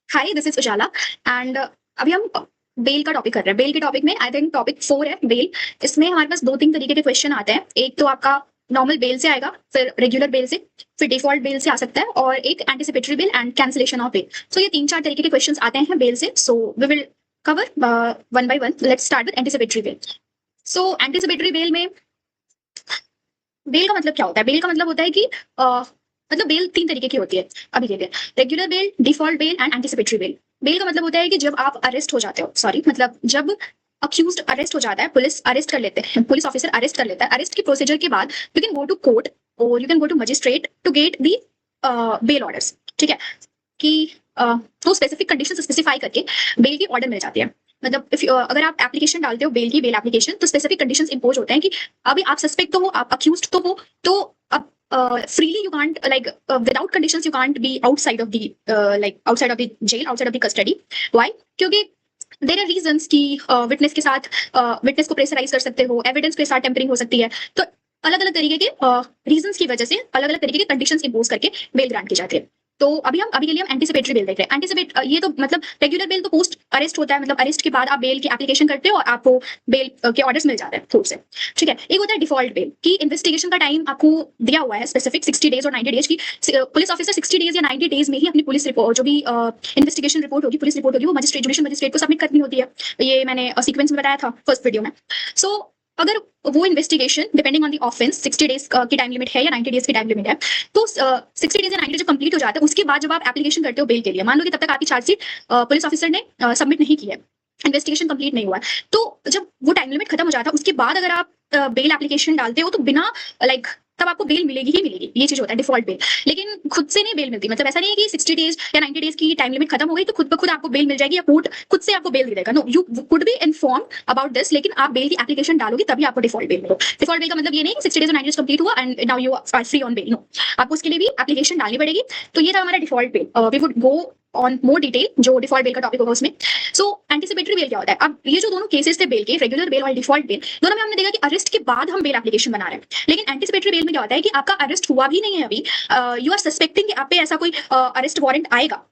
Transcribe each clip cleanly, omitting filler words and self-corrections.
Hi, this is Ujala and अभी हम bell का टॉपिक कर रहे हैं। बेल के टॉपिक में आई थिंक टॉपिक 4 है बेल। इसमें हमारे पास 2-3 तरीके के क्वेश्चन आते हैं। एक तो आपका नॉर्मल बेल से आएगा, फिर रेगुलर बेल से, फिर डिफॉल्ट बेल से आ सकता है, और एक anticipatory bail and cancellation of bail. So ये 3-4 तरीके के क्वेश्चन आते हैं बेल से। So we will cover one by one. Let's start with anticipatory bail. So anticipatory bail में बेल का मतलब क्या होता है? बेल का मतलब होता है कि मतलब बेल 3 तरीके की होती है अभी के लिए: regular bail, default bail and anticipatory bail. Bail का मतलब होता है कि जब आप अरेस्ट हो जाते हो, सॉरी मतलब जब अक्यूज्ड अरेस्ट हो जाता है, पुलिस अरेस्ट कर लेते हैं, पुलिस ऑफिसर अरेस्ट कर लेता है। अरेस्ट की प्रोसीजर के बाद you can go to court और you can go to magistrate to get the bail orders. ठीक है कि तो स्पेसिफिक कंडीशंस स्पेसिफाई करके बेल की ऑर्डर मिल जाती है। मतलब अगर आप एप्लीकेशन डालते हो बेल की, बेल एप्लीकेशन, तो स्पेसिफिक कंडीशंस इंपोज होते हैं कि अभी आप सस्पेक्ट तो हो, आप अक्यूज्ड तो हो, तो अब freely you can't without conditions you can't be outside of the outside of the jail, outside of the custody. Why? क्योंकि देयर आर रीजंस कि विटनेस के साथ विटनेस को प्रेशराइज कर सकते हो, एविडेंस के साथ टेम्परिंग हो सकती है। तो अलग अलग तरीके के रीजंस की वजह से अलग अलग तरीके के कंडीशंस इंपोज करके बेल ग्रांट की जाती है। तो अभी के लिए हम एंटिसिपेटरी बेल देख रहे हैं। एंटिसिपेट ये तो मतलब रेगुलर बेल तो पोस्ट अरेस्ट होता है, मतलब अरेस्ट के बाद आप बेल की एप्लीकेशन करते हो और आपको बेल के ऑर्डर्स मिल जाते हैं कोर्ट से। ठीक है, एक होता है डिफॉल्ट बेल की इन्वेस्टिगेशन का टाइम आपको दिया हुआ है स्पेसिफिक 60 डेज और 90 डेज की। पुलिस ऑफिसर 60 डेज या 90 डेज में ही अपनी पुलिस रिपोर्ट, जो भी इन्वेस्टिगेशन रिपोर्ट होगी, पुलिस रिपोर्ट होगी, वो मजिस्ट्रेट, जुडिशियल मजिस्ट्रेट को सबमिट करनी होती है। ये मैंने सीक्वेंस में बताया था फर्स्ट वीडियो में। सो अगर वो investigation depending on the offence 60 days की टाइम लिमिट है या 90 डेज की टाइम लिमिट है, तो 60 डेज या 90 डेज जब कंप्लीट हो जाता है, उसके बाद जब आप एप्लीकेशन करते हो बेल के लिए, मान लो कि तब तक आपकी चार्जशीट पुलिस ऑफिसर ने सबमिट नहीं की है, इन्वेस्टिगेशन कंप्लीट नहीं हुआ है, तो जब वो टाइम लिमिट खत्म हो जाता है, उसके बाद अगर आप बेल एप्लीकेशन डालते हो तो बिना तब आपको बेल मिलेगी ही मिलेगी। ये चीज होता है डिफॉल्ट बेल। लेकिन खुद से नहीं बेल मिलती, मतलब ऐसा नहीं है कि 60 डेज या 90 डेज की टाइम लिमिट खत्म हो गई तो खुद ब खुद आपको बेल मिल जाएगी या कोर्ट खुद से आपको बेल दे देगा। No, you could be inform about this, लेकिन आप बेल की एप्लीकेशन डालोगे तभी आपको डिफॉल्ट बेल मिलेगा। डिफॉल्ट बेल का मतलब ये नहीं 60 डेज और 90 डेज कंप्लीट हुआ and now you are free on bail. No, आपको उसके लिए भी एप्लीकेशन डालनी पड़ेगी। तो ये था हमारा default bail. We would go on more detail जो डिफॉल्ट बेल का टॉपिक होगा उसमें। सो एंटिसिपेटरी बेल क्या होता है? अब ये जो दोनों केसेस थे बेल के, रेगुलर बेल और डिफॉल्ट बेल, दोनों में हमने देखा कि अरेस्ट के बाद हम बेल एप्लीकेशन बना रहे हैं। लेकिन एंटिसिपेटरी बेल में क्या होता है कि आपका अरेस्ट हुआ भी नहीं है अभी, यू आर सस्पेक्टिंग कि आप पे ऐसा कोई अरेस्ट वारंट आएगा।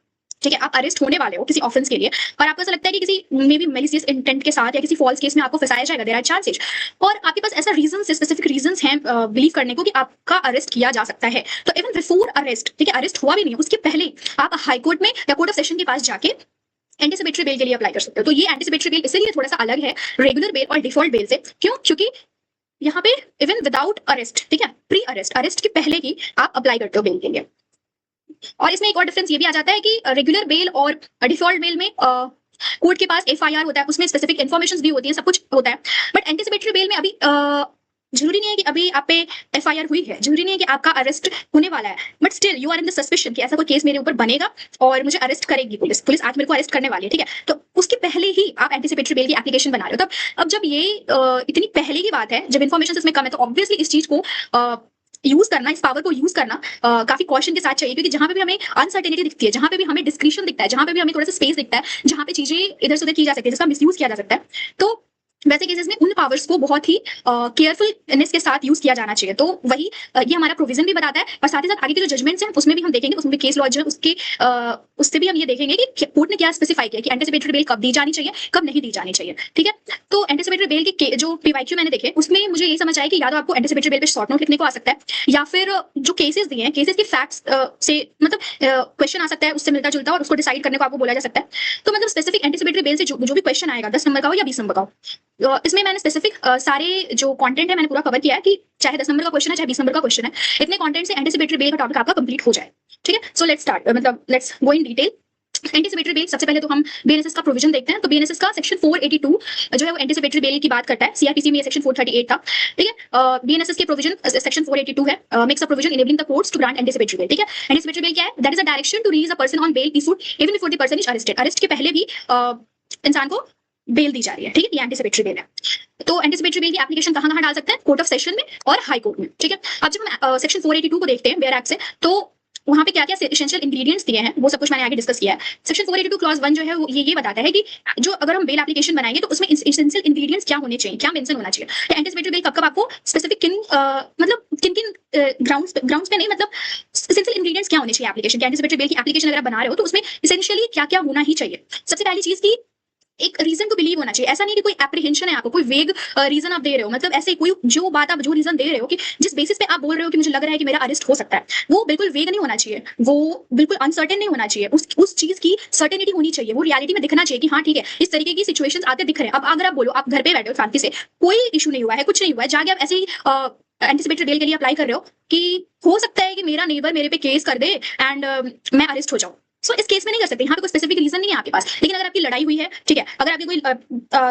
ठीक है, आप अरेस्ट होने वाले हो किसी ऑफेंस के लिए और आपको ऐसा लगता है कि किसी मे बी मेलिशियस इंटेंट के साथ या किसी फॉल्स केस में आपको फंसाया जाएगा, देयर आर चांसेस, और आपके पास ऐसा रीजंस, स्पेसिफिक रीजंस हैं बिलीव करने को कि आपका अरेस्ट किया जा सकता है। तो इवन बिफोर अरेस्ट, ठीक है, अरेस्ट हुआ भी नहीं, उसके पहले आप हाई कोर्ट में या कोर्ट ऑफ सेशन के पास जाके एंटिसिपेटरी बेल के लिए अप्लाई कर सकते हो। तो ये एंटिसिपेटरी बेल इसलिए थोड़ा सा अलग है रेगुलर बेल और डिफॉल्ट बेल से। क्यों? क्योंकि यहाँ पे इवन विदाउट अरेस्ट, ठीक है, प्री अरेस्ट, अरेस्ट के पहले ही आप अप्लाई करते हो बेल के लिए। और इसमें एक और डिफरेंस ये भी आ जाता है कि रेगुलर बेल और डिफॉल्ट बेल में कोर्ट के पास एफआईआर होता है, उसमें स्पेसिफिक इन्फॉर्मेशन भी होती है, सब कुछ होता है। बट एंटिसिपेटरी बेल में अभी जरूरी नहीं है कि अभी आप पे एफआईआर हुई है, जरूरी नहीं है कि आपका अरेस्ट होने वाला है, but still you are in the suspicion कि ऐसा कोई केस मेरे ऊपर बनेगा और मुझे अरेस्ट करेगी पुलिस, पुलिस आज मेरे को अरेस्ट करने वाली है। ठीक है, तो उसके पहले ही आप एंटिसिपेटरी बेल की एप्लीकेशन बना रहे हो। तब अब जब ये इतनी पहले की बात है, जब इन्फॉर्मेशन इसमें कम है, तो ऑब्वियसली इस चीज को यूज करना, इस पावर को यूज करना काफी कॉशन के साथ चाहिए। क्योंकि जहां पे भी हमें अनसर्टेनिटी दिखती है, जहां पे भी हमें डिस्क्रिशन दिखता है, जहां पे भी हमें थोड़ा सा स्पेस दिखता है, जहां पे चीजें इधर से उधर की जा सकती है, जिसका मिसयूज किया जा सकता है, तो वैसे केसेस में उन पावर्स को बहुत ही केयरफुलनेस के साथ यूज किया जाना चाहिए। तो वही ये हमारा प्रोविजन भी बताता है, और साथ ही साथ आगे के जो जजमेंट्स हैं उसमें भी हम देखेंगे, उसमें भी केस लॉ जो है उसके उससे भी हम ये देखेंगे कि कोर्ट ने क्या स्पेसिफाई किया कि एंटिसिपेटरी बेल कब दी जानी चाहिए, कब नहीं दी जानी चाहिए। ठीक है, तो एंटिसिपेटरी बेल के जो पीवाईक्यू मैंने देखे उसमें मुझे ये समझ आया कि या तो आपको एंटिसिपेटरी बेल पे शॉर्ट नोट लिखने को आ सकता है, या फिर जो केसेस दिए हैं, केसेस के फैक्ट्स से मतलब क्वेश्चन आ सकता है उससे मिलता जुलता, और उसको डिसाइड करने को आपको बोला जा सकता है। तो मतलब स्पेसिफिक एंटिसिपेटरी बेल से जो भी क्वेश्चन आएगा, 10 नंबर का हो या 20 नंबर का हो, इसमें मैंने स्पेसिफिक सारे जो कंटेंट है मैंने पूरा कवर किया है कि चाहे 10 नंबर का क्वेश्चन है चाहे 20 नंबर का क्वेश्चन है, इतने कंटेंट से एंटिसिपेटरी बेल का टॉपिक आपका कंप्लीट हो जाए। ठीक है, सो लेट्स स्टार्ट, मतलब let's go in detail. Anticipatory bell, सबसे पहले तो हम बीएनएसएस का प्रोविजन देखते हैं। तो बीएनएसएस का सेक्शन 482 जो है वो एंटिसिपेटरी बेल की बात करता है। सीआरपीसी में ये सेक्शन 438 था। ठीक है, बीएनएसएस के प्रोविजन सेक्शन 482 है, makes a provision enabling the courts to grant anticipatory bail. ठीक है, एंटिसिपेटरी बेल क्या है? That is a direction to release a person on bail peaceful even before the person is arrested. Arrest के पहले भी इंसान को बेल दी जा रही है। ठीक है, ये एंटिसिपेटरी बेल है। तो एंटिसिपेटरी बेल की एप्लीकेशन कहां-कहां डाल सकते हैं? कोर्ट ऑफ सेशन में और हाई कोर्ट में। ठीक है, अब जब हम सेक्शन 482 को देखते हैं बेयर एक्ट से, तो वहां पे क्या क्या एसेंशियल इंग्रेडिएंट्स दिए हैं वो सब कुछ मैंने आगे डिस्कस किया है। सेक्शन 482 क्लॉज 1 जो है वो ये बताता है कि जो अगर हम बेल एप्लीकेशन बनाएंगे तो उसमें एसेंशियल इंग्रेडिएंट्स क्या होने चाहिए, क्या मेंशन होना चाहिए। एंटीसिपेटरी बेल कब कब आपको स्पेसिफिक किन मतलब किन किन ग्राउंड्स पे नहीं, मतलब एसेंशियल इंग्रेडिएंट्स क्या होने चाहिए एप्लीकेशन के। एंटीसिपेटरी बेल की एप्लीकेशन अगर आप बना रहे हो तो उसमें एसेंशियली क्या क्या होना ही चाहिए। सबसे पहली चीज की एक रीजन टू बिलीव होना चाहिए। ऐसा नहीं कि कोई एप्रीहेंशन है आपको, कोई वेग रीजन आप दे रहे हो, मतलब ऐसे कोई जो बात आप जो रीजन दे रहे हो कि जिस बेसिस पे आप बोल रहे हो कि मुझे लग रहा है कि मेरा अरेस्ट हो सकता है, वो बिल्कुल वेग नहीं होना चाहिए, वो बिल्कुल अनसर्टेन नहीं होना चाहिए। उस चीज की सर्टेनिटी होनी चाहिए, वो रियलिटी में दिखना चाहिए कि हाँ ठीक है इस तरीके की सिचुएशंस आते दिख रहे हैं। अब अगर आप बोलो आप घर पे बैठे हो शांति से, कोई इशू नहीं हुआ है, कुछ नहीं हुआ है, जाके आप ऐसे ही एंटीसिपेटरी बेल के लिए अप्लाई कर रहे हो कि हो सकता है कि मेरा नेबर मेरे पे केस कर दे एंड मैं अरेस्ट हो जाऊं। सो इस केस में नहीं कर सकते, यहाँ पे कोई स्पेसिफिक रीजन नहीं है आपके पास। लेकिन अगर आपकी लड़ाई हुई है, ठीक है, अगर आपकी कोई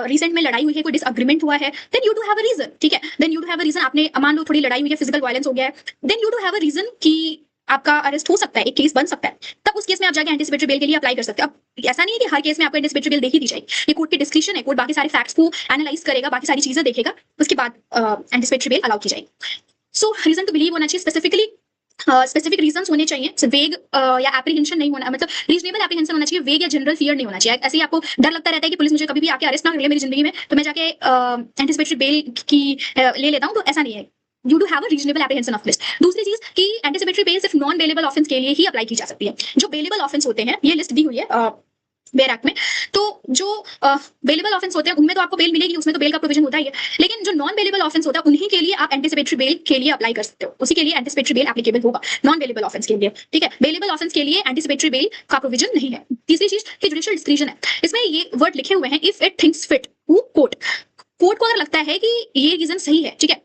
रिसेंट में लड़ाई हुई है, कोई डिसएग्रीमेंट हुआ है, then you do have a reason, ठीक है, then you do have a reason. आपने मान लो थोड़ी लड़ाई हुई है, फिजिकल वायलेंस हो गया है, then you do have a reason कि आपका अरेस्ट हो सकता है, एक केस बन सकता है, तब उस केस में आप जाके एंटीसिपेटरी बेल के लिए अप्लाई कर सकते हैं। अब ऐसा नहीं है कि हर केस में आपको एंटीसिपेटरी बेल दे ही दी जाएगी, ये कोर्ट की डिस्क्रिप्शन है, कोर्ट बाकी सारे फैक्ट्स को एनालाइज करेगा, बाकी सारी चीजें देखेगा, उसके बाद एंटीसिपेटरी बेल अलाउ की जाएगी। सो रीजन टू बिलीव होना चाहिए, स्पेसिफिकली स्पेसिफिक रीजंस होने चाहिए, वेग या एप्रीहेंशन नहीं होना, मतलब रीजनेबल एप्रीहेंशन होना चाहिए, वेग या जनरल फियर नहीं होना चाहिए। ऐसे ही आपको डर लगता रहता है कि पुलिस मुझे कभी भी आके अरेस्ट ना कर ले मेरी जिंदगी में, तो मैं जाके एंटीसिपेटरी बेल की ले लेता हूं, तो ऐसा नहीं है। You do have a reasonable apprehension of list. दूसरी चीज कि एंटीसिपेटरी बेल सिर्फ नॉन बेलेबल ऑफेंस के लिए ही अप्लाई की जा सकती है। जो बेलेबल ऑफेंस होते हैं, ये लिस्ट दी हुई है बेल एक्ट में, तो जो बेलेबल ऑफेंस होते हैं उनमें तो आपको बेल मिलेगी, उसमें तो बेल का प्रोविजन होता ही है। लेकिन जो नॉन बेलेबल ऑफेंस होता है उन्हीं के लिए आप एंटीसिपेटरी बेल के लिए अप्लाई कर सकते हो, उसी के लिए एंटीसिपेटरी बेल एप्लीकेबल होगा, नॉन बेलेबल ऑफेंस के लिए, ठीक है। बेलेबल ऑफेंस के लिए एंटीसिपेटरी बेल का प्रोविजन नहीं है। तीसरी चीज कि जुडिशियल डिस्क्रिशन है, इसमें ये वर्ड लिखे हुए हैं, if it thinks fit to court. Court को अगर लगता है कि ये रीजन सही है, ठीक है,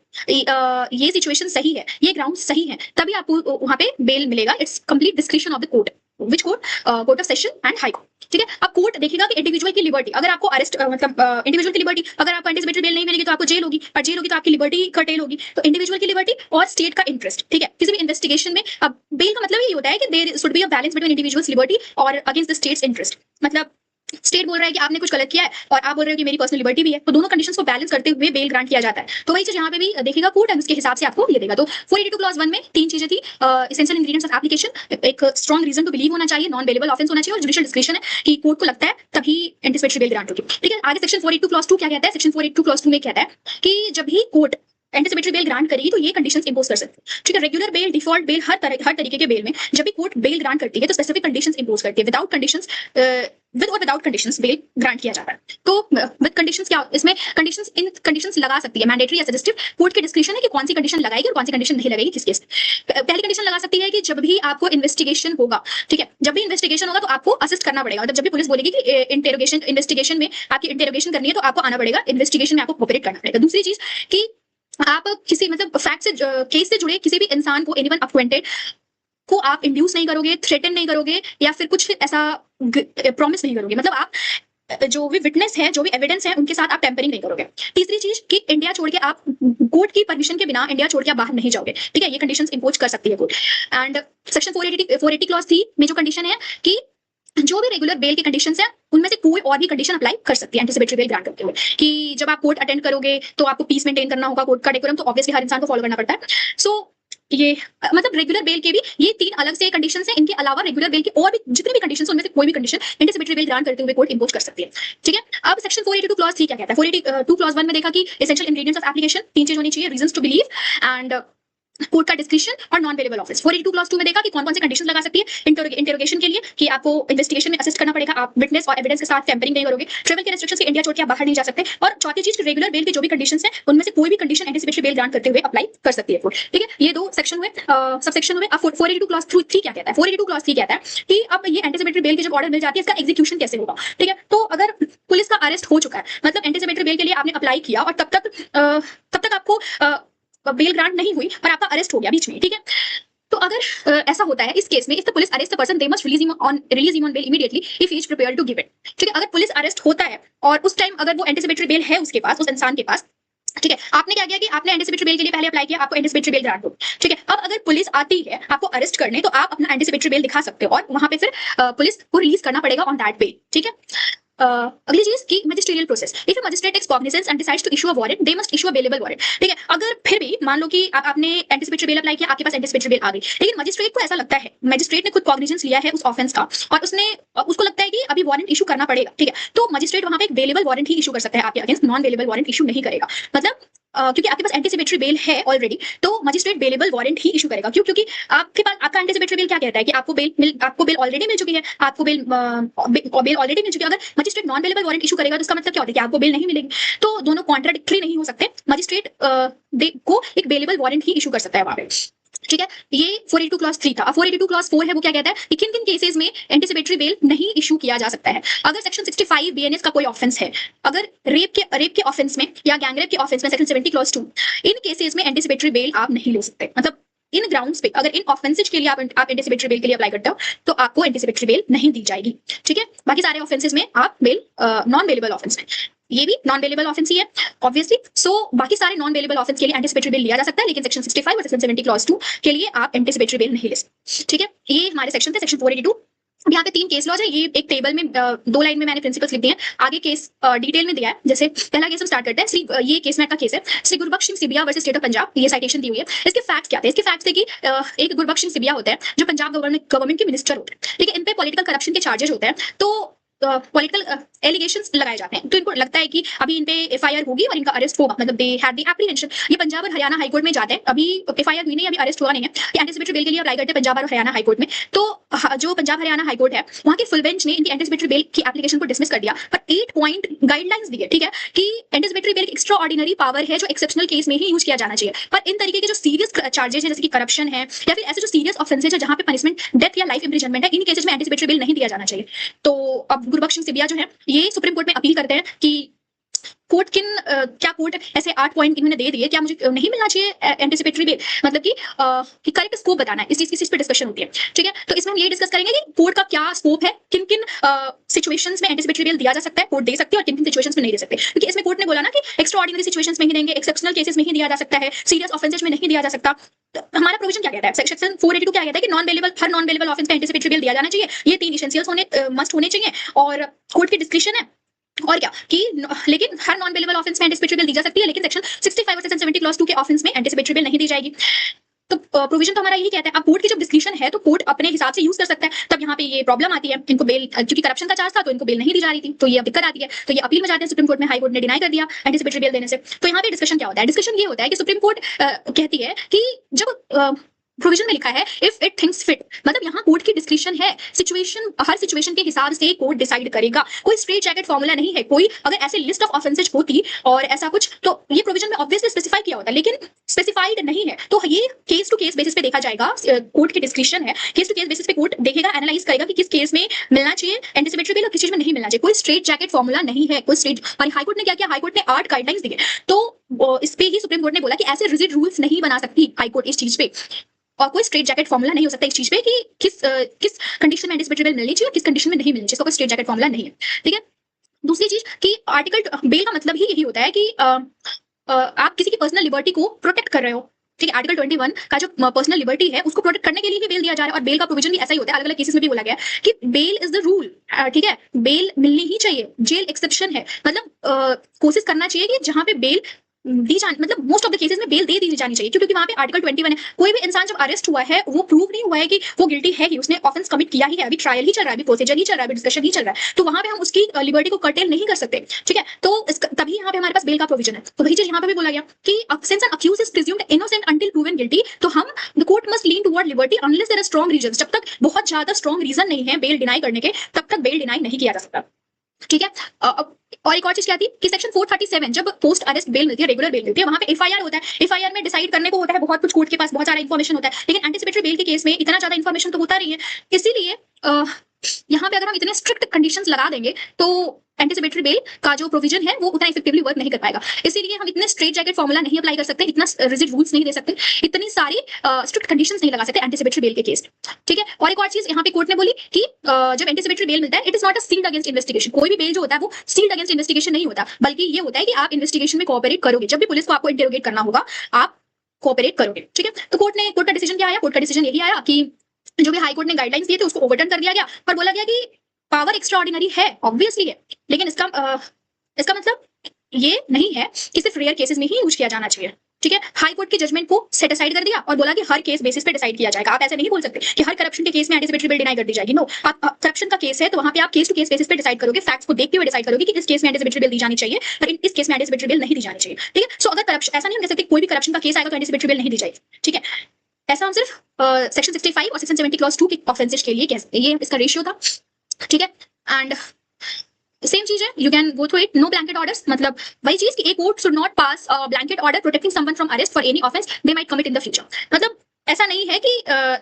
ये सिचुएशन सही है, ये ग्राउंड सही है, तभी आपको वहां पे बेल मिलेगा। It's complete description of the court, which court, court of session and high court, ठीक है। अब कोर्ट देखेगा कि इंडिविजुअल की लिबर्टी, अगर आपको अरेस्ट मतलब इंडिविजुअल की लिबर्टी, अगर आपको एंटीसिपेटरी बेल नहीं मिलेगी तो आपको जेल होगी, और जेल होगी तो आपकी लिबर्टी कर्टेल होगी। तो इंडिविजुअल की लिबर्टी और स्टेट का इंटरेस्ट, ठीक है, किसी भी इन्वेस्टिगेशन में। अब बेल का मतलब ये होता है कि there should be a balance between individuals liberty और अगेंस्ट द स्टेट्स इंटरेस्ट। मतलब स्टेट बोल रहा है कि आपने कुछ गलत किया है और आप बोल रहे हो कि मेरी पर्सनल लिबर्टी भी है, तो दोनों कंडीशंस को बैलेंस करते हुए बेल ग्रांट किया जाता है। तो वही चीज यहाँ पे भी देखेगा कोर्ट, एंड उसके हिसाब से आपको ये देगा। तो 482 क्लॉज 1 में तीन चीजें थी, एसेंशियल इंग्रेडिएंट्स ऑफ एप्लीकेशन, एक स्ट्रॉन्ग रीजन टू बिलीव होना चाहिए, नॉन बेलेबल ऑफेंस होना चाहिए, और जुडिशियल डिस्क्रिप्शन है कि कोर्ट को लगता है तभी एंटीसिपेटरी बेल ग्रांट होगी, ठीक है। आगे सेक्शन 482 क्लॉज 2 क्या कहता है? सेक्शन 482 क्लॉज 2 में कहता है कि जब भी कोर्ट एंटीसिपेटरी बेल ग्रांट करेगी तो ये कंडीशंस इंपोज कर सकती है, ठीक है। रेगुलर बेल, डिफॉल्ट बेल, हर तरीके के बेल में जब भी कोर्ट बेल ग्रांट करती है तो स्पेसिफिक कंडीशंस इंपोज करती है। विदाउट कंडीशंस, विद और विदाउट कंडीशंस बेल ग्रांट किया जाता है। तो विद कंडीशंस क्या, इसमें कंडीशंस, इन कंडीशंस लगा सकती है, मैंडेटरी या सजेस्टिव, कोर्ट की डिस्क्रिप्शन है कि कौन सी कंडीशन लगाएगी और कौन सी कंडीशन नहीं लगेगी किस केस। पहली कंडीशन लगा सकती है कि जब भी आपको इन्वेस्टिगेशन होगा, ठीक है, जब भी इन्वेस्टिगेशन होगा तो आपको असिस्ट करना पड़ेगा। मतलब जब भी पुलिस बोलेगी कि इंटेरोगेशन, इन्वेस्टिगेशन में आपकी इंटेरोगेशन करनी है तो आपको आना पड़ेगा, इन्वेस्टिगेशन में आपको कोऑपरेट करना पड़ेगा। दूसरी चीज कि आप किसी मतलब फैक्ट से, केस से जुड़े किसी भी इंसान को, एनीवन अक्वेंटेड को आप इंड्यूस नहीं करोगे, थ्रेटन नहीं करोगे, या फिर कुछ ऐसा प्रॉमिस नहीं करोगे। मतलब आप जो भी विटनेस है, जो भी एविडेंस है, उनके साथ आप टेम्परिंग नहीं करोगे। तीसरी चीज कि इंडिया छोड़ के आप, कोर्ट की परमिशन के बिना इंडिया छोड़ के आप बाहर नहीं जाओगे, ठीक है। ये कंडीशंस इंपोज कर सकती है कोर्ट। एंड सेक्शन 480 क्लॉज 3 में जो कंडीशन है कि जो भी रेगुलर बेल की कंडीशंस है उनमें से कोई और भी कंडीशन अप्लाई कर सकती है एंटीसिपेटरी बेल ग्रांट करते हुए, कि जब आप कोर्ट अटेंड करोगे तो आपको पीस मेंटेन करना होगा, कोर्ट का डेकोरम तो ऑब्वियसली हर इंसान को फॉलो करना पड़ता है। सो ये मतलब रेगुलर बेल के भी ये तीन अलग से कंडीशंस हैं। इनके अलावा रेगुलर बेल की और भी जितनी भी कंडीशंस उनमें से कोई भी कंडीशन एंटीसिपेटरी बेल ग्रांट करते हुए कोर्ट इंपोज कर सकती है, ठीक है। अब सेक्शन 482 क्लॉज 3 क्या कहता है? 482 क्लॉज 1 में देखा कि एसेंशियल इंग्रेडिएंट्स ऑफ एप्लीकेशन, तीन चीज होनी चाहिए, reasons to believe and court का डिस्क्रिप्शन और नॉन बेलेबल ऑफेंस। 482 क्लॉज 2 में देखा कि कौन कौन से कंडीशंस लगा सकती है इंटरोगेशन के लिए, कि आपको इन्वेस्टिगेशन में असिस्ट करना पड़ेगा, आप विटनेस और एविडेंस के साथ टेम्परिंग नहीं करोगे, ट्रैवल के रेस्ट्रिक्शंस से इंडिया छोड़ के आप बाहर नहीं जा सकते, और चौथी चीज रेगुलर बेल के जो भी कंडीशंस हैं उनमें से कोई भी कंडीशन एंटीसिपेटरी बेल ग्रांट करते हुए अप्लाई कर सकती है कोर्ट, ठीक है। ये दो सेक्शन हुए, सब सेक्शन हुए। अब 482 क्लॉज 3 क्या कहता है? 482 क्लॉज 3 कहता है कि अब ये एंटीसिपेटरी बेल की जब ऑर्डर मिल जाती है इसका एग्जीक्यूशन कैसे होगा, ठीक है। तो अगर पुलिस का अरेस्ट हो चुका है, मतलब एंटीसिपेटरी बेल के लिए आपने अप्लाई किया और तब तक आपको बेल ग्रांट नहीं हुई और आपका अरेस्ट हो गया बीच में, ठीक है। तो अगर ऐसा होता है इस केस में, if the police arrest the person they must release him on bail immediately if he is prepared to give it, ठीक है। अगर पुलिस अरेस्ट होता है और उस टाइम अगर वो एंटीसिपेटरी बेल है उसके पास, उस इंसान के पास, ठीक है, आपने क्या किया कि आपने एंटीसिपेटरी बेल के लिए पहले अप्लाई किया, आपको एंटीसिपेटरी बेल ग्रांट हो, ठीक है। अब अगर पुलिस आती है आपको अरेस्ट करने, तो आप अपना एंटीसिपेटरी बेल दिखा सकते हो और वहां पे फिर पुलिस को रिलीज करना पड़ेगा ऑन दैट बेल, ठीक है। अगली चीज की magisterial process, if a magistrate takes cognizance and decides to issue a warrant they must issue a bailable warrant. ठीक है, अगर फिर भी मान लो कि आपने एंटिसिपेटरी बेल अप्लाई किया, आपके पास एंटिसिपेटरी बेल आ गई, लेकिन मजिस्ट्रेट को ऐसा लगता है, मजिस्ट्रेट ने खुद कॉग्निजेंस लिया है उस ऑफेंस का और उसने उसको लगता है कि अभी वारंट इशू करना पड़ेगा, ठीक है, तो मजिस्ट्रेट वहां पे एक बेलेबल वारंट ही इशू कर सकता है आपके against, non bailable warrant issue नहीं करेगा। मतलब क्योंकि आपके पास एंटिसिपेटरी बेल है ऑलरेडी, तो मजिस्ट्रेट बेलेबल वारंट ही इशू करेगा। क्यों? क्योंकि आपके पास आपका एंटिसिपेटरी बेल क्या कहता है कि आपको बेल ऑलरेडी मिल चुकी है, आपको बेल ऑलरेडी मिल चुकी है। अगर magistrate non bailable warrant issue करेगा तो इसका मतलब क्या होता है कि आपको बेल नहीं मिलेगी। तो दोनों कॉन्ट्राडिक्टरी नहीं हो सकते, मजिस्ट्रेट को एक बेलेबल वारंट ही इशू कर सकता है वहां पे। ठीक है, ये 482 क्लॉज 3 था। अब 482 क्लॉज 4 है, वो क्या कहता है कि किन किन केसेस में एंटिसिपेटरी बेल नहीं इशू किया जा सकता है। अगर सेक्शन 65 बीएनएस का कोई ऑफेंस है, अगर रेप के ऑफेंस में या गैंगरेप के ऑफेंस में सेक्शन 70 क्लॉज 2, इन केसेस में एंटिसिपेटरी बेल आप नहीं ले सकते। मतलब इन ग्राउंड्स पे अगर इन ऑफेंसेज के लिए आप एंटिसिपेटरी बेल के लिए अप्लाई करते हो तो आपको एंटिसिपेटरी बेल नहीं दी जाएगी। ठीक है, बाकी सारे ऑफेंसेज में आप बेल नॉन बेलेबल ऑफेंस में, ये भी नॉन बेलेबल ऑफेंस ही है ऑब्वियसली। सो बाकी सारे नॉन बेलेबल ऑफेंस के लिए एंटिसिपेटरी बेल लिया जा सकता है, लेकिन सेक्शन 65 और सेक्शन 70 क्लॉज 2 के लिए आप एंटिसिपेटरी बेल नहीं ले सकते। ठीक है, ये हमारे सेक्शन थे, सेक्शन 482। अब यहाँ पे 3 केस लॉज है, ये एक टेबल में 2 लाइन में मैंने प्रिंसिपल्स लिख दिए हैं, आगे केस डिटेल में दिया है। जैसे पहला केस हम स्टार्ट करते हैं, ये केस मैट का केस है, Shri Gurbaksh Singh Sibia versus state of Punjab, ये साइटेशन दी हुई है। इसके फैक्ट्स क्या थे? इसके फैक्ट्स थे कि एक गुरबख्श सिंह सिबिया होते हैं जो पंजाब गवर्नमेंट के मिनिस्टर होते हैं, ठीक है, इन पे पॉलिटिकल करप्शन के चार्जेस होते हैं, तो पॉलिटिकल एलिगेशंस लगाए जाते हैं, तो इनको लगता है कि अभी इन पे एफआईआर होगी और इनका अरेस्ट होगा, मतलब दे हैड द एप्रीहेंशन। ये पंजाब और हरियाणा हाईकोर्ट में जाते हैं, अभी एफआईआर हुई नहीं, अभी अरेस्ट हुआ नहीं है, ये एंटिसिपेटरी बेल के लिए अप्लाई करते हैं पंजाब और हरियाणा हाईकोर्ट में। तो जो पंजाब हरियाणा हाईकोर्ट है वहां के फुल बेंच ने इनकी एंटिसिपेटरी बेल की एप्लीकेशन को डिसमिस कर दिया, पर 8 पॉइंट गाइडलाइंस दी है, ठीक है, कि एंटिसिपेटरी बेल एक एक्स्ट्रा ऑर्डिनरी पावर है जो एक्सेप्शनल केस में ही यूज किया जाना चाहिए, पर इन तरीके के जो सीरियस चार्जेस है जैसे कि करप्शन है या फिर ऐसे जो सीरियस ऑफेंसेज है जहां पे पनिशमेंट डेथ या लाइफ इंप्रिजनमेंट है, इन केसेस में एंटिसिपेटरी बेल नहीं दिया जाना चाहिए। तो अब गुरबख्श सिंह सिबिया जो है ये सुप्रीम कोर्ट में अपील करते हैं कि कोर्ट क्या कोर्ट ऐसे 8 पॉइंट इन्होंने दे दिए, क्या मुझे नहीं मिलना चाहिए एंटिसिपेटरी बेल, मतलब कि करेक्ट स्कोप बताना है, इस चीज पे डिस्कशन होती है। ठीक है, तो इसमें हम ये डिस्कस करेंगे कि कोर्ट का क्या स्कोप है, किन किन सिचुएशंस में एंटिसिपेटरी बेल दिया जा सकता है, कोर्ट दे सकती है, और किन किन सिचुएशंस में नहीं दे सकते। क्योंकि इसमें कोर्ट ने बोला ना कि एक्स्ट्रा ऑर्डिनरी सिचुएशंस में ही देंगे, एक्सेप्शनल केसेस में ही दिया जा सकता है, सीरियस ऑफेंसेज में नहीं दिया जा सकता। तो हमारा प्रोविजन क्या कहता है, सेक्शन 482 क्या कहता है कि हर नॉन बेलेबल ऑफेंस पे एंटिसिपेटरी बेल दिया जाना चाहिए, ये 3 एसेंशियल्स मस्ट होने चाहिए, और कोर्ट की डिस्क्रिप्शन है। और क्या कि लेकिन हर नॉन बेलेबल ऑफेंस में एंटिसिपेटरी बेल दी जा सकती है, लेकिन सेक्शन 65 और सेक्शन 70 क्लॉज 2 के ऑफेंस में एंटिसिपेटरी बेल नहीं दी जाएगी। तो प्रोविजन तो हमारा यही कहता है। अब कोर्ट की जब डिस्क्रिप्शन है तो कोर्ट अपने हिसाब से यूज कर सकता है, तब यहाँ पे ये प्रॉब्लम आती है, इनको बेल क्योंकि करप्शन का चार्ज था तो इनको बेल नहीं दी जा रही थी, तो ये अब दिक्कत आती है, तो ये अपील में जाते हैं सुप्रीम कोर्ट में, हाई कोर्ट ने डिनाई कर दिया एंटिसिपेटरी बेल देने से। तो यहाँ पे डिस्कशन क्या होता है, डिस्कशन ये होता है कि सुप्रीम कोर्ट कहती है कि जब प्रोविजन में लिखा है इफ इट थिंक्स फिट, मतलब यहाँ कोर्ट की डिस्क्रिप्शन है, सिचुएशन हर सिचुएशन के हिसाब से कोर्ट डिसाइड करेगा, कोई स्ट्रेट जैकेट फॉर्मूला नहीं है। कोई अगर ऐसे लिस्ट ऑफ ऑफेंसेज होती और ऐसा कुछ तो ये प्रोविजन में ऑब्वियसली स्पेसिफाई किया होता, लेकिन स्पेसिफाइड नहीं है, तो ये केस टू केस बेसिस पे देखा जाएगा। कोर्ट की डिस्क्रिप्शन है, केस टू केस बेसिस पे कोर्ट देखेगा, एनालाइज करेगा कि किस केस में मिलना चाहिए एंटिसिपेटरी बेल और किस चीज में नहीं मिलना चाहिए। कोई स्ट्रेट जैकेट फॉर्मूला नहीं है, कोई स्ट्रेट। और हाईकोर्ट ने क्या किया, हाईकोर्ट ने 8 गाइडलाइंस दिए, तो इस पे ही सुप्रीम कोर्ट ने बोला कि ऐसे रिजिड रूल्स नहीं बना सकती हाईकोर्ट इस चीज पे, और कोई स्ट्रेट जैकेट फॉर्मूला नहीं हो सकता इस चीज पे कि किस कंडीशन में एंटिसिपेटरी बेल मिलनी चाहिए और किस कंडीशन में नहीं मिलनी चाहिए, इसका कोई स्ट्रेट जैकेट फॉर्मूला नहीं है। ठीक है, दूसरी चीज कि आर्टिकल बेल का मतलब ही यही होता है कि आप किसी की पर्सनल लिबर्टी को प्रोटेक्ट कर रहे हो। ठीक है, आर्टिकल 21 का जो पर्सनल लिबर्टी है उसको प्रोटेक्ट करने के लिए ही बेल दिया जा रहा है, और बेल का प्रोविजन भी ऐसा ही होता है, अलग अलग केसेस में भी बोला गया है कि बेल इज द रूल। ठीक है, बेल मिलनी ही चाहिए, जेल एक्सेप्शन है, मतलब कोशिश करना चाहिए कि जहां पे बेल दी जानी, मतलब मोस्ट ऑफ द केसेस में बेल दे दी जानी चाहिए, क्योंकि वहां पे आर्टिकल 21 है। कोई भी इंसान जब अरेस्ट हुआ है वो प्रूव नहीं हुआ है कि वो गिल्टी है, कि उसने ऑफेंस कमिट किया ही है, अभी ट्रायल ही चल रहा है, अभी प्रोसीजर ही चल रहा है, अभी डिस्कशन ही चल रहा है, तो वहां पे हम उसकी लिबर्टी को कर्टेल नहीं कर सकते। ठीक है, तो तभी यहाँ पे हमारे पास बेल का प्रोविजन है। तो वही चीज यहाँ पे भी बोला गया कि since an accused is presumed innocent until proven guilty, तो हम the court must lean toward liberty unless there are strong reasons. जब तक बहुत ज्यादा स्ट्रांग रीजन नहीं है बेल डिनाई करने के, तब तक बेल डिनाई नहीं किया जा सकता। ठीक है, और एक और चीज क्या थी कि सेक्शन 437 जब पोस्ट अरेस्ट बेल मिलती है, रेगुलर बेल मिलती है, वहां पे एफआईआर होता है, एफआईआर में डिसाइड करने को होता है बहुत कुछ, कोर्ट के पास बहुत सारा इंफॉर्मेशन होता है, लेकिन एंटिसिपेटरी बेल के केस में इतना ज्यादा इंफॉर्मेशन तो होता नहीं है। इसीलिए यहाँ पे अगर हम इतने स्ट्रिक्ट कंडीशंस लगा देंगे तो एंटिसिपेटरी बेल का जो प्रोविजन है वो उतना इफेक्टिवली वर्क नहीं कर पाएगा। इसीलिए हम इतने स्ट्रेट जैकेट फॉर्मूला नहीं अप्लाई कर सकते, इतना रिजिड रूल्स नहीं दे सकते, इतनी सारी स्ट्रिक्ट कंडीशंस नहीं लगा सकते एंटिसिपेटरी बेल के केस। ठीक है, और एक और चीज यहाँ पे कोर्ट ने बोली कि जब एंटिसिपेटरी बेल मिलता है it is not a sealed against investigation. कोई भी बेल जो होता है वो सील्ड अगेंस्ट इन्वेस्टिगेशन नहीं होता, बल्कि ये होता है कि आप इन्वेस्टिगेशन में कोऑपरेट करोगे, जब भी पुलिस को आपको इंटरोगेट करना होगा आप कोऑपरेट करोगे। ठीक है, तो कोर्ट का डिसीजन क्या आया, कोर्ट का डिसीजन यही आया कि जो भी हाई कोर्ट ने गाइडलाइंस दिए थे उसको ओवरटर्न कर दिया गया, पर बोला गया कि पावर एक्स्ट्रा ऑर्डिनरी है, ऑब्वियसली है, लेकिन इसका मतलब ये नहीं है कि सिर्फ रेयर केसेस में ही यूज किया जाना चाहिए। ठीक है, हाई कोर्ट के जजमेंट को सेट असाइड कर दिया और बोला कि हर केस बेसिस पे डिसाइड किया जाएगा। आप ऐसे नहीं बोल सकते कि हर करप्शन के केस में एंटीसिपेटरी बेल डिनाई कर दी जाएगी। नो, आप करप्शन का केस है तो वहां पे आप केस टू केस बेसिस पे डिसाइड करोगे, फैक्ट्स को देखते हुए डिसाइड करोगे कि इस केस में एंटीसिपेटरी बेल दी जानी चाहिए और इस केस में एंटीसिपेटरी बेल नहीं दी जानी चाहिए। ठीक है, सो अगर करप्शन, ऐसा नहीं हम कह सकते कोई भी करप्शन का केस आएगा तो एंटीसिपेटरी बेल नहीं दी जाएगी। ठीक है, ऐसा हम सिर्फ सेक्शन 65 और सेक्शन 70 क्लॉज 2 के ऑफेंसेस के लिए ये इसका रेशियो था। ठीक है, एंड सेम चीज है, you can go through it. No blanket orders, मतलब वही चीज कि एक court should not pass blanket order protecting someone from arrest for any offence they might commit in the future. मतलब ऐसा नहीं है कि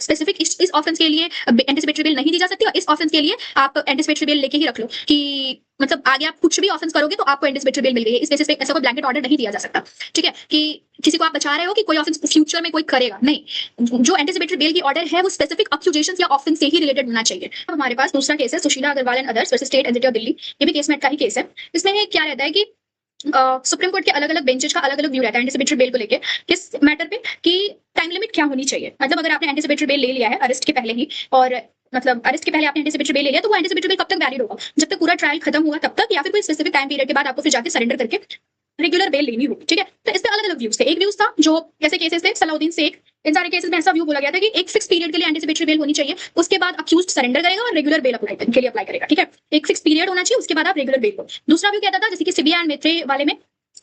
स्पेसिफिक इस ऑफेंस के लिए एंटीसिपेटरी बेल नहीं दी जा सकती और इस ऑफेंस के लिए आप एंटीसिपेटरी बेल लेके ही रख लो कि मतलब आगे आप कुछ भी ऑफेंस करोगे तो आपको एंटीसिपेटरी बेल मिल गई है। इस बेसिस पे ऐसा कोई ब्लैंकेट ऑर्डर नहीं दिया जा सकता। ठीक है, कि किसी को आप बचा रहे हो कि कोई ऑफेंस फ्यूचर में कोई करेगा, नहीं। जो एंटीसिपेटरी बेल की ऑर्डर है वो स्पेसिफिक अक्यूजेशंस या ऑफेंस से ही रिलेटेड होना चाहिए। अब हमारे पास दूसरा केस है Sushila Agarwal and others versus state entity of Delhi. ये भी केस मेट का ही केस है। इसमें क्या रहता है कि सुप्रीम कोर्ट के अलग अलग बेंचेस का अलग अलग व्यू रहता है एंटीसिपेटरी बेल को लेके किस मैटर पे कि टाइम लिमिट क्या होनी चाहिए। मतलब अगर आपने एंटीसिपेटरी बेल ले लिया है अरेस्ट के पहले ही और मतलब अरेस्ट के पहले आपने एंटीसिपेटरी बेल ले लिया तो वो एंटीसिपेटरी बेल कब तक वैलिड होगा, जब तक पूरा ट्रायल खत्म हुआ तब तक, या फिर कोई स्पेसिफिक टाइम पीरियड के बाद आपको फिर जाके सरेंडर करके रेगुलर बेल लेनी होगी। ठीक है, तो इस पे अलग अलग व्यूज थे। एक व्यूज था जो ऐसे केसेस थे सलाउद्दीन शेख, इन सारे केसेस में ऐसा व्यू बोला गया था कि एक फिक्स पीरियड के लिए एंटीसिपेटरी बेल होनी चाहिए, उसके बाद अक्यूज्ड सरेंडर करेगा और रेगुलर बेल के लिए अप्लाई करेगा। ठीक है, एक फिक्स पीरियड होना चाहिए, उसके बाद आप रेगुलर बेल लो। दूसरा व्यू कहता था जैसे कि सिबिया एंड मेत्रे वाले में,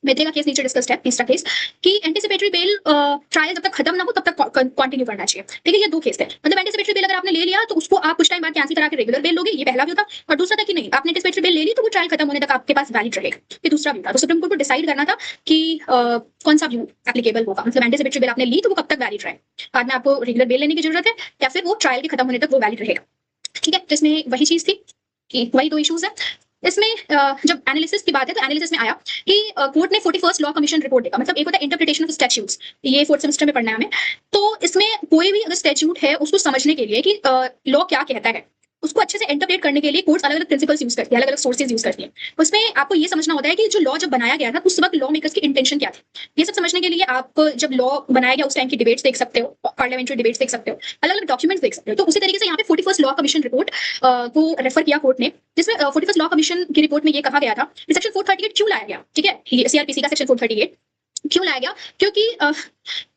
मेत्रे का केस नीचे डिस्कस्ड है, तीसरा केस कि एंटीसिपेटरी बेल ट्रायल जब तक खत्म ना हो तब तक कंटिन्यू करना चाहिए। ठीक है, ये दो केस थे। मतलब एंटीसिपेटरी बेल अगर आपने ले लिया तो उसको आप कुछ टाइम बाद कैंसिल करा के रेगुलर बेल लोगे, ये पहला व्यू था। और दूसरा था कि नहीं, आपने एंटीसिपेटरी बेल ले ली तो वो ट्रायल खत्म होने तक आपके पास वैलिड रहेगा, ये दूसरा व्यू था। तो सुप्रीम कोर्ट को डिसाइड करना था कि कौन सा व्यू एप्लीकेबल होगा। मतलब एंटीसिपेटरी बेल आपने ली तो वो कब तक वैलिड रहे, बाद में आपको रेगुलर बेल लेने की जरूरत है या फिर वो ट्रायल के खत्म होने तक वो वैलिड रहेगा। ठीक है, तो इसमें वही चीज थी कि वही दो इश्यूज है। इसमें जब एनालिसिस की बात है तो एनालिसिस में आया कि कोर्ट ने 41st लॉ कमीशन रिपोर्ट देखा। मतलब एक होता है इंटरप्रिटेशन ऑफ स्टैट्यूट्स, ये 4th सेमेस्टर में पढ़ना है हमें। तो इसमें कोई भी अगर स्टैट्यूट है उसको समझने के लिए कि लॉ क्या कहता है, उसको अच्छे से इंटरप्रेट करने के लिए कोर्ट्स अलग अलग प्रिंसिपल्स यूज करती है, अलग अलग सोर्सेज यूज करती है। उसमें आपको ये समझना होता है कि जो लॉ जब बनाया गया था उस वक्त लॉ मेकर्स की इंटेंशन क्या थी। ये सब समझने के लिए आप जब लॉ बनाया गया उस टाइम की डिबेट्स देख सकते हो, पार्लियामेंट्री डिबेट्स देख सकते हो, अलग अलग डॉक्यूमेंट्स देख सकते हो। तो उसी तरीके से यहाँ पे 41st लॉ कमीशन रिपोर्ट को रेफर किया कोर्ट ने, जिसमें 41st लॉ कमीशन की रिपोर्ट में ये कहा गया था सेक्शन 438 क्यों लाया गया। ठीक है, सीआरपीसी का सेक्शन 438 क्यों लाया गया, क्योंकि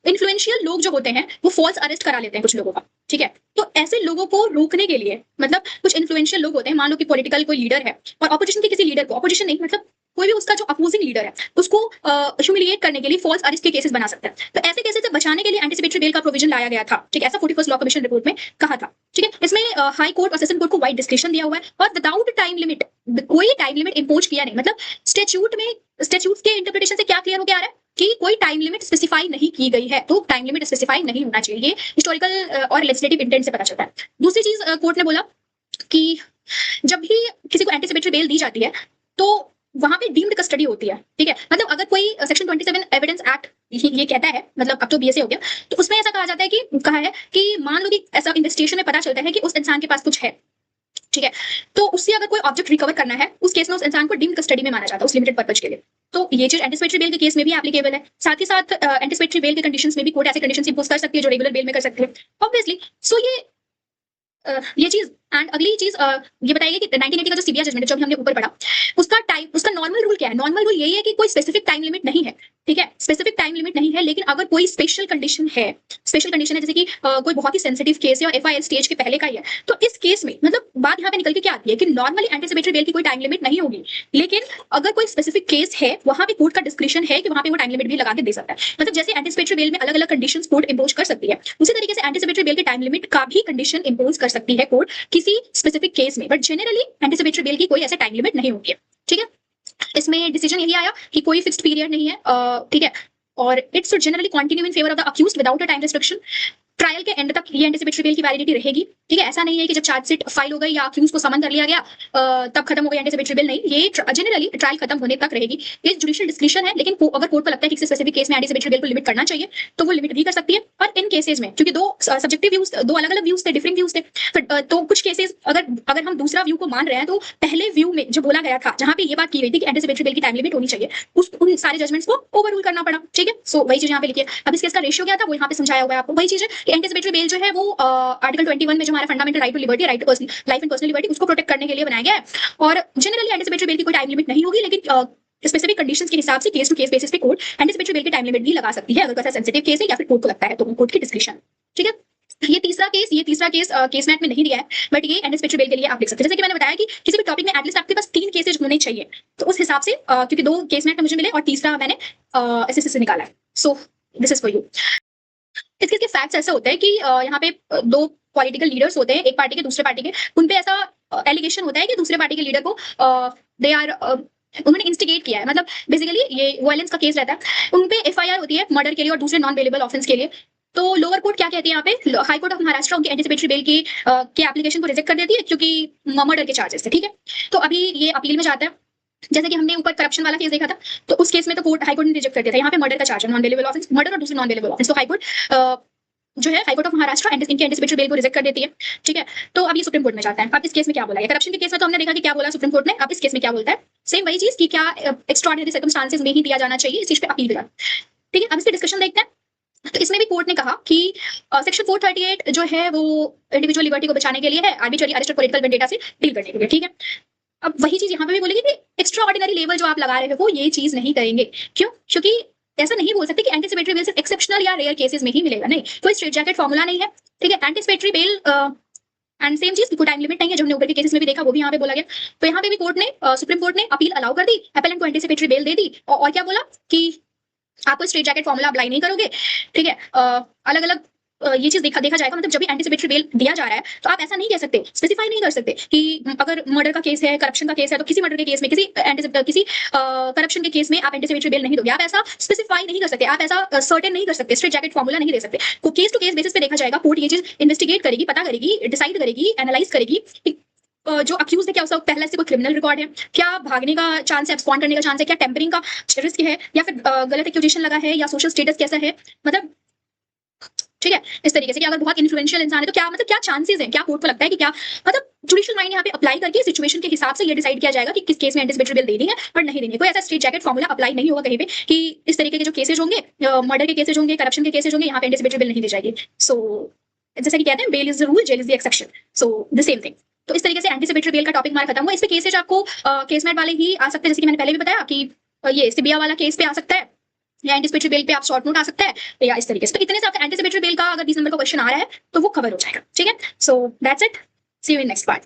इन्फ्लुएंशियल लोग जो होते हैं वो फॉल्स अरेस्ट करा लेते हैं कुछ लोगों का। ठीक है, तो ऐसे लोगों को रोकने के लिए, मतलब कुछ इन्फ्लुएंशियल लोग होते हैं, मान लो कि पॉलिटिकल कोई लीडर है और ऑपोजिशन के किसी लीडर को, ऑपोजिशन नहीं मतलब कोई भी उसका जो अपोजिंग लीडर है उसको ह्यूमिलिएट करने के लिए फॉल्स अरेस्ट के केसेस बना सकता है। तो ऐसे केसेस से बचाने के लिए एंटीसिपेटरी बेल का प्रोविजन लाया गया था। ठीक है, ऐसा 41st लॉ कमीशन रिपोर्ट में कहा था। ठीक है, इसमें हाई कोर्ट और सेशन कोर्ट को वाइड डिस्क्रिप्शन दिया हुआ है और विदाउट टाइम लिमिट, कोई टाइम लिमिट इंपोज किया नहीं। मतलब स्टैट्यूट के इंटरप्रिटेशन से क्या क्लियर हो के आ रहा है कि कोई टाइम लिमिट स्पेसिफाई नहीं की गई है, तो टाइम लिमिट स्पेसिफाई नहीं होना चाहिए। ये हिस्टोरिकल और लेजिस्लेटिव इंटेंट से पता चलता है। दूसरी चीज कोर्ट ने बोला कि जब भी किसी को एंटीसिपेटरी बेल दी जाती है तो वहां पे डीम्ड कस्टडी होती है। ठीक है, मतलब अगर कोई सेक्शन 27 एविडेंस एक्ट ये कहता है, मतलब अब तो बीएसए हो गया, तो उसमें ऐसा कहा जाता है कि मान लो कि ऐसा इन्वेस्टिगेशन में पता चलता है कि उस इंसान के पास कुछ है। ठीक है, तो उससे अगर कोई ऑब्जेक्ट रिकवर करना है उस केस में उस इंसान को डीम्ड कस्टडी में माना जाता है उस लिमिटेड पर्पज के लिए। तो ये चीज एंटीसिपेटरी बेल के केस में भी एप्लीकेबल है। साथ ही साथ एंटीसिपेटरी बेल के कंडीशंस में भी कोर्ट ऐसे कंडीशंस इंपोज कर सकती है जो रेगुलर बेल में कर सकते हैं ऑब्वियसली। सो ये चीज एंड अगली चीज ये बताइए कि 1980 का जो सीबीआई जजमेंट जो भी हमने ऊपर पढ़ा उसका नॉर्मल रूल क्या है। नॉर्मल रूल यही है कि कोई स्पेसिफिक टाइम लिमिट नहीं है। ठीक है, स्पेसिफिक टाइम लिमिट नहीं है, लेकिन अगर कोई स्पेशल कंडीशन है जैसे कि कोई बहुत ही सेंसिटिव केस है और एफआईआर स्टेज के पहले का ही है, तो इस केस में मतलब बात यहाँ पे निकल के क्या आती है कि नॉर्मली एंटीसिपेटरी बेल की कोई टाइम लिमिट नहीं होगी, लेकिन अगर कोई स्पेसिफिक केस है वहां पे कोर्ट का डिस्क्रिप्शन है कि वहां पे वो टाइम लिमिट भी लगा के दे सकता है। मतलब जैसे एंटीसिपेटरी बेल में अलग अलग कंडीशंस कोर्ट इंपोज कर सकती है, उसी तरीके से एंटीसिपेटरी बेल के टाइम लिमिट का भी कंडीशन इंपोज कर सकती है कोर्ट किसी स्पेसिफिक केस में, बट जनरली एंटीसिपेटरी बेल की कोई ऐसा टाइम लिमिट नहीं होती है। ठीक है, इसमें डिसीजन यही आया कि कोई फिक्स्ड पीरियड नहीं है। ठीक है, और it should generally continue in favour of the accused without a time restriction. Trial के एंड तक ये एंटीसिपेटरी बेल की वैलिडिटी रहेगी। ठीक है, ऐसा नहीं है कि जब चार्जशीट फाइल हो गई या अक्यूज को समन कर लिया गया तब खत्म हो गई एंटीसिपेटरी बेल, नहीं, ये जनरली ट्रायल खत्म होने तक रहेगी। ये जुडिशियल डिस्क्रिप्शन है, लेकिन अगर कोर्ट को लगता है कि किसी स्पेसिफिक केस में एंटीसिपेटरी बेल को लिमिट करना चाहिए तो वो लिमिट भी कर सकती है। और इन केसेस में क्योंकि दो सब्जेक्टिव व्यूज, दो अलग अलग व्यूज थे, डिफरेंट व्यूज थे, तो कुछ केसेस अगर हम दूसरा व्यू को मान रहे हैं तो पहले व्यू में जो बोला गया था जहां पे ये बात की गई थी कि एंटीसिपेटरी बेल की टाइम लिमिट होनी चाहिए, उन सारे जजमेंट्स को ओवररूल करना पड़ा। ठीक है, सो वही चीज यहाँ पे लिखी है। अब इस केस का रेशियो क्या था वो यहाँ पे समझाया हुआ है आपको। वही चीज है कि एंटिसिपेटरी बेल जो है वो आर्टिकल 21 में जो हमारा fundamental right to liberty, right to life and personal liberty, उसको प्रोटेक्ट करने के लिए बनाया गया है। और जनरली एंटिसिपेटरी बेल की कोई टाइम लिमिट नहीं होगी, लेकिन स्पेसिफिक कंडीशंस के हिसाब से केस टू केस बेसिस पे कोर्ट एंटिसिपेटरी बेल की टाइम लिमिट भी लगा सकती है, अगर कोई ऐसा सेंसिटिव केस है या फिर कोर्ट को लगता है तो कोर्ट की डिस्क्रिप्शन। ठीक है, ये तीसरा केस केस मैट में नहीं दिया है, बट ये एंटिसिपेटरी बेल के लिए आप लिख सकते हैं। जैसे कि मैंने बताया कि किसी भी टॉपिक में एटलीस्ट आपके पास 3 केसेज होने चाहिए, तो उस हिसाब से क्योंकि 2 केस मैट मुझे मिले और तीसरा मैंने एसएससी से निकाला है, so this is for you. इस केस के फैक्ट्स ऐसे होते हैं कि यहाँ पे 2 पॉलिटिकल लीडर्स होते हैं, एक पार्टी के दूसरे पार्टी के, उन पे ऐसा एलिगेशन होता है कि दूसरे पार्टी के लीडर को दे आर उन्होंने इंस्टिगेट किया है, मतलब बेसिकली ये वायलेंस का केस रहता है, उन पे एफआईआर होती है मर्डर के लिए और दूसरे नॉन बेलेबल ऑफेंस के लिए। तो लोअर कोर्ट क्या कहती है यहाँ पे, हाई कोर्ट ऑफ महाराष्ट्र उनकी एंटिसिपेटरी बेल की के एप्लीकेशन को रिजेक्ट कर देती है क्योंकि मर्डर के चार्जेस थे। ठीक है, तो अभी ये अपील में जाता है। जैसे कि हमने ऊपर करप्शन वाला केस देखा था, तो उस केस में तो कोर्ट हाई कोर्ट ने रिजेक्ट कर दिया था। यहाँ पे मर्डर का चार्ज है, नॉन बेलेबल ऑफेंस, मर्डर और दूसरे नॉन बेलेबल ऑफेंस, तो हाई कोर्ट जो है हाई कोर्ट ऑफ महाराष्ट्र इनकी एंटिसिपेटरी बेल को रिजेक्ट कर देती है। ठीक है, तो अब ये सुप्रीम कोर्ट में जाता है। अब इस केस में क्या बोला है, करप्शन के केस में तो हमने देखा कि क्या बोला सुप्रीम कोर्ट ने, अब इस केस में क्या बोलता है, सेम वही चीज कि क्या एक्स्ट्राऑर्डिनरी सर्कमस्टांसेस में ही दिया जाना चाहिए, इस चीज पे अपील भी जाता है। ठीक है, अब इसकी डिस्कशन देखते हैं। तो इसमें भी कोर्ट ने कहा कि सेक्शन 438 जो है वो इंडिविजुअल लिबर्टी को बचाने के लिए है, आर्बिट्ररी अरेस्ट और पॉलिटिकल वेंडेटा से डील करने के लिए। ठीक है, अब वही चीज यहाँ पे भी बोलेगी कि एक्स्ट्रा ऑर्डिनरी लेवल जो आप लगा रहे हो वो ये चीज नहीं करेंगे। क्यों? क्योंकि ऐसा नहीं बोल सकते कि एंटिसिपेटरी बेल सिर्फ एक्सेप्शनल या रेयर केसेस में ही मिलेगा, नहीं, कोई स्ट्रेट जैकेट फॉर्मूला नहीं है। ठीक है, एंटिसिपेटरी बेल एंड सेम चीज, कोई टाइम लिमिट नहीं है, जो हमने ऊपर के केसेस में भी देखा वो भी यहाँ पे बोला गया। तो यहाँ पे भी कोर्ट ने सुप्रीम कोर्ट ने अपील अलाउ कर दी, एपेलेंट को एंटिसिपेटरी बेल दे दी, और क्या बोला कि आप कोई स्ट्रेट जैकेट फॉर्मूला अप्लाई नहीं करोगे। ठीक है, अलग अलग ये चीज देखा जाएगा, मतलब जब भी एंटिसिपेटरी बेल दिया जा रहा है तो आप ऐसा नहीं कह सकते, स्पेसिफाई नहीं कर सकते कि अगर मर्डर का केस है, करप्शन का केस है, तो किसी मर्डर के केस में, किसी करप्शन के केस में आप एंटिसिपेटरी बेल नहीं दोगे। आप ऐसा स्पेसिफाई नहीं कर सकते, आप ऐसा सर्टेन नहीं कर सकते, स्ट्रेट जैकेट फॉर्मूला नहीं दे सकते। को केस टू केस बेसिस पे देखा जाएगा, कोर्ट ये चीज इन्वेस्टिगेट करेगी, पता करेगी, डिसाइड करेगी, एनालाइज करेगी जो अक्यूज है क्या उसका पहले से कोई क्रिमिनल रिकॉर्ड है, क्या भागने का चांस है, एब्सकॉन्ड करने का चांस है, क्या टेम्परिंग का रिस्क है, या फिर गलत एक्यूजेशन लगा है, या सोशल स्टेटस कैसा है, मतलब ठीक है, इस तरीके से कि अगर बहुत इन्फ्लुएंशियल इंसान है तो क्या, मतलब क्या चांसेस है, क्या कोर्ट को लगता है कि क्या, मतलब जुडिशियल माइंड यहाँ पे अप्लाई करके सिचुएशन के हिसाब से ये डिसाइड किया जाएगा कि किस केस में एंटिसिपेटरी बेल देनी है और नहीं देनी है। कोई ऐसा स्ट्रेट जैकेट फॉर्मूला अप्लाई नहीं होगा कहीं पे कि इस तरीके के जो केसेज होंगे, मर्डर के केसेज होंगे, करप्शन के केसेज होंगे, यहाँ पे एंटिसिपेटरी बेल नहीं दी जाएगी। सो जैसा कि कहते हैं bail is the rule, jail is the exception, so the same thing. तो इस तरीके से एंटिसिपेटरी बेल का टॉपिक हमारा खत्म हुआ। इस पे केसेज आपको केसमेट वाले ही आ सकते हैं, जैसे कि मैंने पहले भी बताया कि ये सिबिया वाला केस पे आ सकता है, या एंटिसिपेटरी बेल पे आप शॉर्ट नोट आ सकता है, या इस तरीके से। तो इतने से आपका एंटिसिपेटरी बेल का अगर 20 नंबर का क्वेश्चन आ रहा है तो वो कवर हो जाएगा। ठीक है, so that's it, see you in next part.